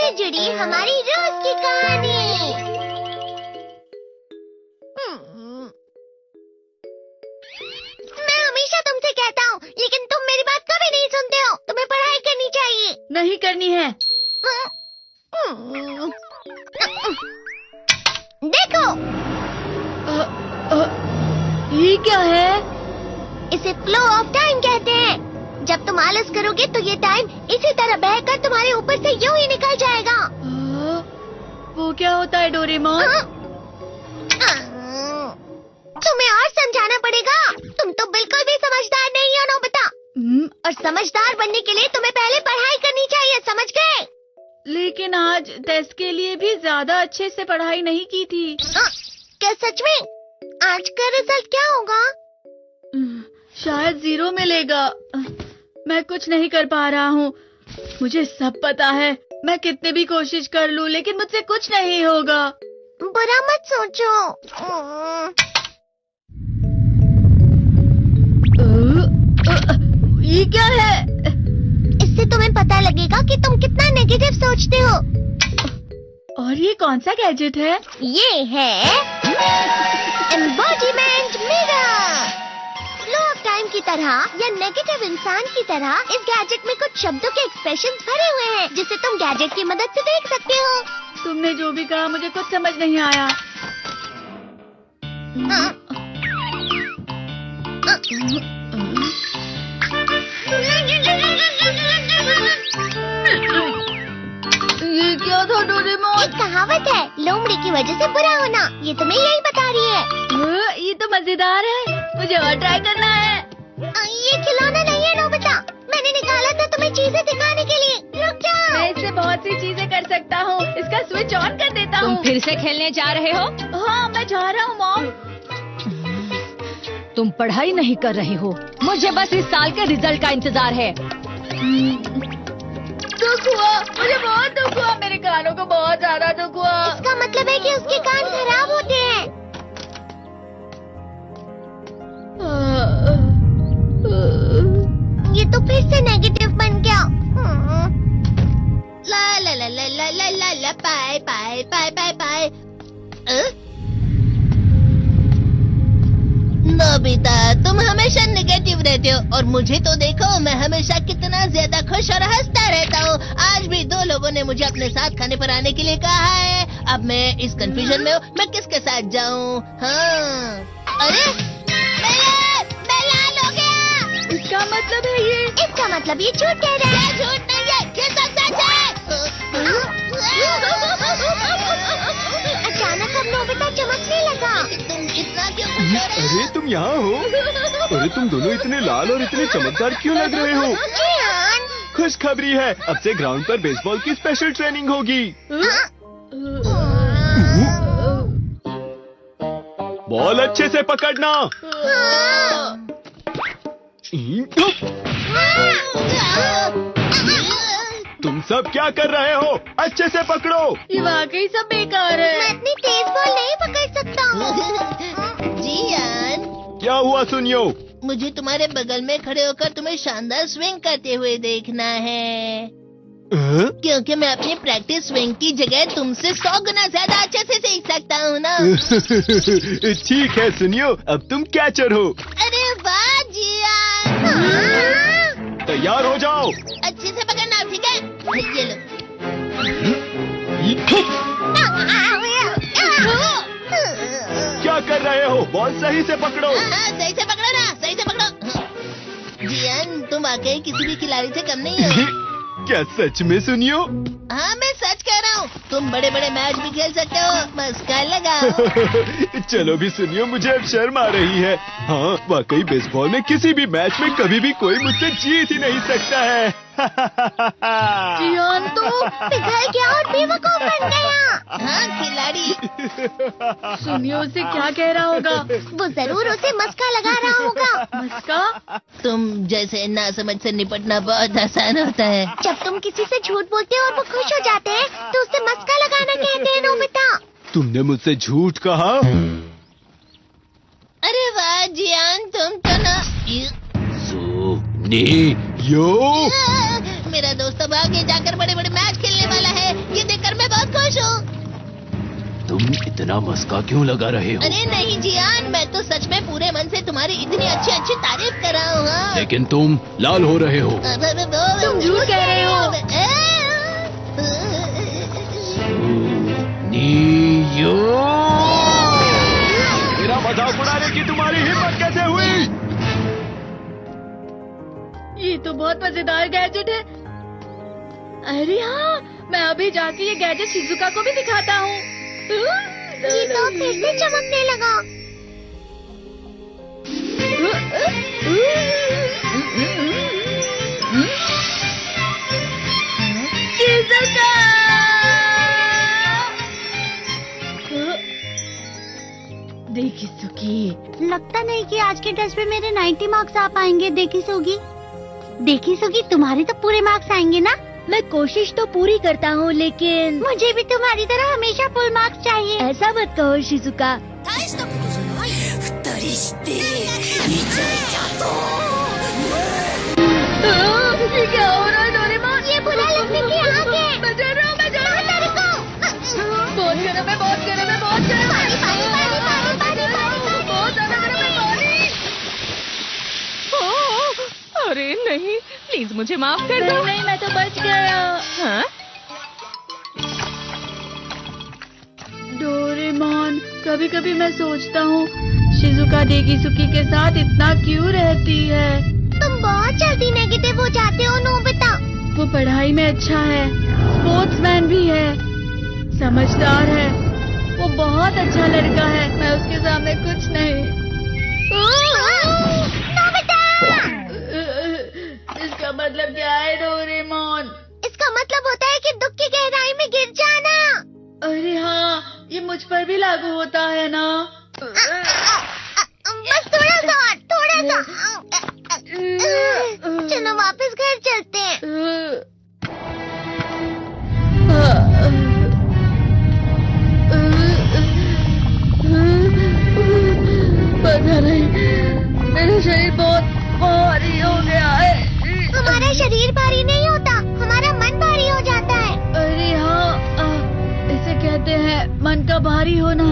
से जुड़ी हमारी रोज की कहानी। मैं हमेशा तुमसे कहता हूँ, लेकिन तुम मेरी बात कभी नहीं सुनते हो। तुम्हें पढ़ाई करनी चाहिए। नहीं करनी है। देखो, ये क्या है? इसे फ्लो ऑफ टाइम कहते हैं। जब तुम आलस करोगे तो ये टाइम इसी तरह बहकर तुम्हारे ऊपर से यूं ही निकल जाएगा। वो क्या होता है डोरेमोन? तुम्हें और समझाना पड़ेगा। तुम तो बिल्कुल भी समझदार नहीं हो नोबिता। और समझदार बनने के लिए तुम्हें पहले पढ़ाई करनी चाहिए, समझ गए? लेकिन आज टेस्ट के लिए भी ज्यादा अच्छे से पढ़ाई नहीं की थी। क्या सच में? आज का रिजल्ट क्या होगा? शायद 0 मिलेगा। मैं कुछ नहीं कर पा रहा हूँ। मुझे सब पता है। मैं कितने भी कोशिश कर लूँ, लेकिन मुझसे कुछ नहीं होगा। बुरा मत सोचो। ये क्या है? इससे तुम्हें पता लगेगा कि तुम कितना नेगेटिव सोचते हो। और ये कौन सा गैजेट है? ये है embodiment mirror. Flow of time की तरह या नेगेटिव इंसान की तरह इस गैजेट में कुछ शब्दों के एक्सप्रेशंस भरे हुए हैं, जिसे तुम गैजेट की मदद से देख सकते हो। तुमने जो भी कहा मुझे कुछ समझ नहीं आया। ये क्या था डोरेमोन? एक कहावत है, लोमड़ी की वजह से बुरा होना। ये तुम्हें यही बता रही है। ये तो मजेदार है। मुझे और ट्राई करना है। ये खिलौना नहीं है नोबिता। मैंने निकाला था तुम्हें चीजें दिखाने के लिए। रुक जाओ। मैं इससे बहुत सी चीजें कर सकता हूँ। इसका स्विच ऑन कर देता हूँ। तुम फिर से खेलने जा रहे हो? हाँ, मैं जा रहा हूँ मॉम। तुम पढ़ाई नहीं कर रहे हो। मुझे बस इस साल के रिजल्ट का इंतजार है। दुख हुआ, मुझे बहुत दुख हुआ। मेरे कानों को बहुत ज्यादा दुख हुआ। इसका मतलब है कि उसके कान खराब होते हैं। ये तो फिर से नेगेटिव बन गया। ला ला ला ला ला ला ला ला पाए पाए पाए पाए पाए। नोबिता, तुम हमेशा नेगेटिव रहते हो और मुझे तो देखो, मैं हमेशा कितना ज्यादा खुश और हंसता रहता हूँ। आज भी 2 लोगों ने मुझे अपने साथ खाने पर आने के लिए कहा है। अब मैं इस कंफ्यूजन में हूँ, मैं किसके साथ जाऊँ? हाँ, अरे मैं लाल हो गया। इसका मतलब है ये? इसका मतलब ये झूठ कह रहा है। झूठ नहीं है, ये सच है। अचानक अब नोबिता चमकने लगा। तुम इतना क्यों खुश हो रहे हो? अरे तुम यहाँ हो? अरे तुम दोनों इतने लाल और इतने चमकदार क्यों लग रहे हो? जियान। खुशखबरी है, अब से ग्राउंड पर बेसबॉल की स्पेशल ट्रेनिंग होगी। बॉल अच्छे से पकड़ना। तुम सब क्या कर रहे हो? अच्छे से पकड़ो। ये वाकई सब बेकार है। मैं इतनी तेज बॉल नहीं पकड़ सकता हूँ। जियान, क्या हुआ सुनियो? मुझे तुम्हारे बगल में खड़े होकर तुम्हें शानदार स्विंग करते हुए देखना है। क्योंकि मैं अपनी प्रैक्टिस स्विंग की जगह तुमसे 100 गुना ज्यादा अच्छे से सीख सकता हूँ ना। ठीक है सुनियो, अब तुम कैचर हो। अरे वाह जियान। तैयार हो जाओ। अच्छे से पकड़ना, ठीक है? ये लो। क्या कर रहे हो? बॉल सही से पकड़ो। सही से पकड़ो ना, सही से पकड़ो। जियान, तुम वाकई किसी भी खिलाड़ी से कम नहीं हो। क्या सच में सुनियो? हाँ, मैं सच कह रहा हूँ। तुम बड़े बड़े मैच भी खेल सकते हो। मस्का लगाओ। चलो भी सुनियो, मुझे अब शर्म आ रही है। हाँ, वाकई बेसबॉल में किसी भी मैच में कभी भी कोई मुझसे जीत ही नहीं सकता है। जियान तो पिघल गया और बेवकूफ बन गया। हाँ, खिलाड़ी। सुनियो उसे क्या कह रहा होगा? वो जरूर उसे मस्का लगा रहा होगा। मस्का? तुम जैसे नासमझ से निपटना बहुत आसान होता है। जब तुम किसी से झूठ बोलते हो और वो खुश हो जाते हैं, तो उसे मस्का लगाना कहते हैं नोबिता। तुमने मुझसे झूठ कहा? अरे वाह जियान, तुम तो ना। यो, मेरा दोस्त अब आगे जाकर बड़े बड़े मैच खेलने वाला है। ये खुश हूँ। तुम इतना मस्का क्यों लगा रहे हो? अरे नहीं जियान, मैं तो सच में पूरे मन से तुम्हारी इतनी अच्छी अच्छी तारीफ कर रहा हूँ। हाँ। लेकिन तुम लाल हो रहे हो। तुम झूठ कह रहे हो। नीयो, मेरा मजाक उड़ाने की तुम्हारी हिम्मत कैसे हुई? ये तो बहुत मजेदार गैजेट है। अरे हाँ, मैं अभी जाके ये गैजेट शिजुका को भी दिखाता हूँ। जी तो फिर से चमकने लगा। शिजुका! देखी सुगी, लगता नहीं कि आज के टेस्ट में मेरे 90 मार्क्स आ पाएंगे। देखी सोगी तुम्हारे तो पूरे मार्क्स आएंगे ना? मैं कोशिश तो पूरी करता हूँ, लेकिन मुझे भी तुम्हारी तरह हमेशा फुल मार्क्स चाहिए। ऐसा मत कहो शिजुका। ये क्या हो रहा है डोरेमोन? ये बुरा लगने की आग है। मैं डर रहा हूँ, मैं डर रहा हूँ। बहुत गर्म है, बहुत गर्म है, बहुत गर्म है। बहुत ज्यादा गर्म है पानी। अरे नहीं, प्लीज मुझे माफ कर दो। नहीं, मैं तो बच गया। हाँ? डोरेमोन, कभी कभी मैं सोचता हूँ शिजुका डेगिसुकी के साथ इतना क्यों रहती है। तुम बहुत जल्दी नेगेटिव हो जाते हो नोबिता। वो पढ़ाई में अच्छा है, स्पोर्ट्समैन भी है, समझदार है, वो बहुत अच्छा लड़का है। मैं उसके सामने कुछ नहीं। इसका मतलब क्या है डोरेमोन? इसका मतलब होता है कि दुख की गहराई में गिर जाना। अरे हाँ, ये मुझ पर भी लागू होता है ना। बस थोड़ा सा। चलो वापस घर चलते हैं। पता नहीं, मेरा शरीर बहुत भारी हो गया है। हमारा शरीर भारी नहीं होता, हमारा मन भारी हो जाता है। अरे हाँ, इसे कहते हैं मन का भारी होना।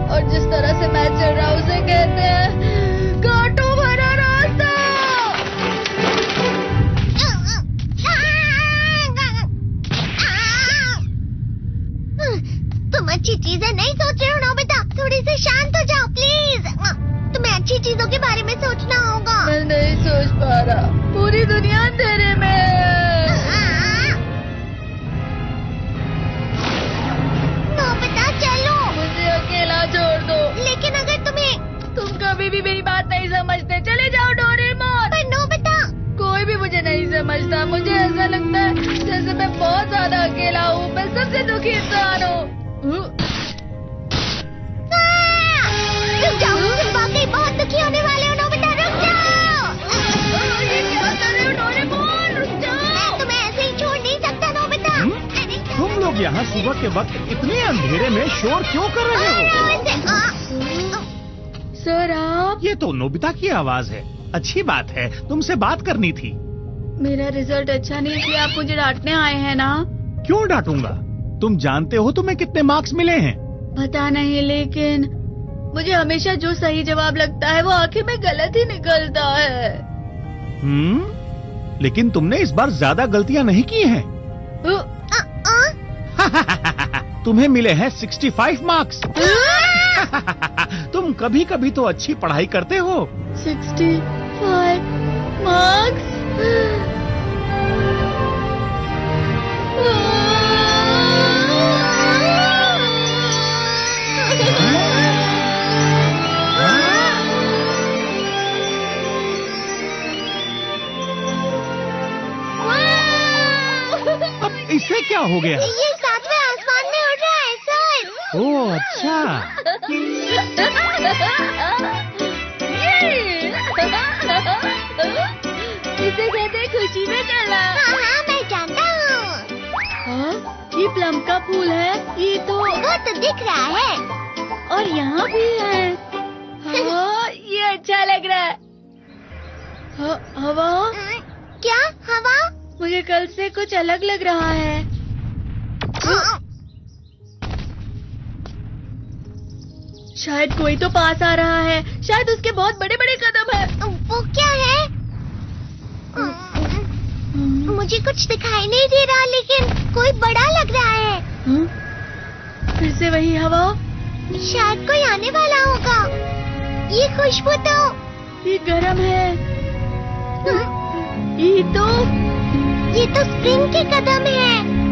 और जिस तरह से मैं चल रहा हूँ उसे कहते हैं कांटों भरा रास्ता। तुम अच्छी चीजें नहीं सोच रहे हो नोबिता, थोड़ी सी शांत हो जाओ प्लीज। तुम्हें अच्छी चीजों के बारे में सोचना होगा। मैं नहीं सोच पा रहा, पूरी दुनिया अंधेरे में है। नोबिता चलो। मुझे अकेला छोड़ दो। लेकिन अगर तुम कभी भी मेरी बात नहीं समझते, चले जाओ डोरेमोन। पर नोबिता। कोई भी मुझे नहीं समझता। मुझे ऐसा लगता है जैसे मैं बहुत ज्यादा अकेला हूँ। मैं सबसे दुखी इंसान हूँ। रुक जाओ, तुम वाकई बहुत दुखी होने वाले हो नोबिता, रुक जाओ। ये क्या कर रहे हो डोरेमोन? रुक जाओ। मैं तुम्हें ऐसे ही छोड़ नहीं सकता नोबिता। तुम लोग यहाँ सुबह के वक्त इतने अंधेरे में शोर क्यों कर रहे हो? सर आप? ये तो नोबिता की आवाज है। अच्छी बात है, तुमसे बात करनी थी। मेरा रिजल्ट अच्छा नहीं इसलिए आप मुझे डांटने आए हैं ना? क्यों डांटूंगा? तुम जानते हो तुम्हें कितने मार्क्स मिले हैं? पता नहीं, लेकिन मुझे हमेशा जो सही जवाब लगता है वो आखिर में गलत ही निकलता है। लेकिन तुमने इस बार ज्यादा गलतियाँ नहीं की हैं। तुम्हें मिले हैं 65 मार्क्स। तुम कभी कभी तो अच्छी पढ़ाई करते हो। 65 मार्क्स? अब इससे क्या हो गया? ये सातवें आसमान में उड़ रहा है सर। ओह अच्छा। इसे कहते हैं खुशी में चलना। हाँ मैं जानता हूँ। हाँ, ये प्लम का फूल है। ये तो वो तो दिख रहा है। और यहाँ भी है। हाँ, ये अच्छा लग रहा है। हवा? क्या हवा? मुझे कल से कुछ अलग लग रहा है। शायद कोई तो पास आ रहा है। शायद उसके बहुत बड़े बड़े कदम है। वो क्या है? मुझे कुछ दिखाई नहीं दे रहा, लेकिन कोई बड़ा लग रहा है। फिर से वही हवा। शायद कोई आने वाला होगा। ये खुशबू तो ये गर्म है। हम्म, ये तो ये तो स्प्रिंग के कदम है।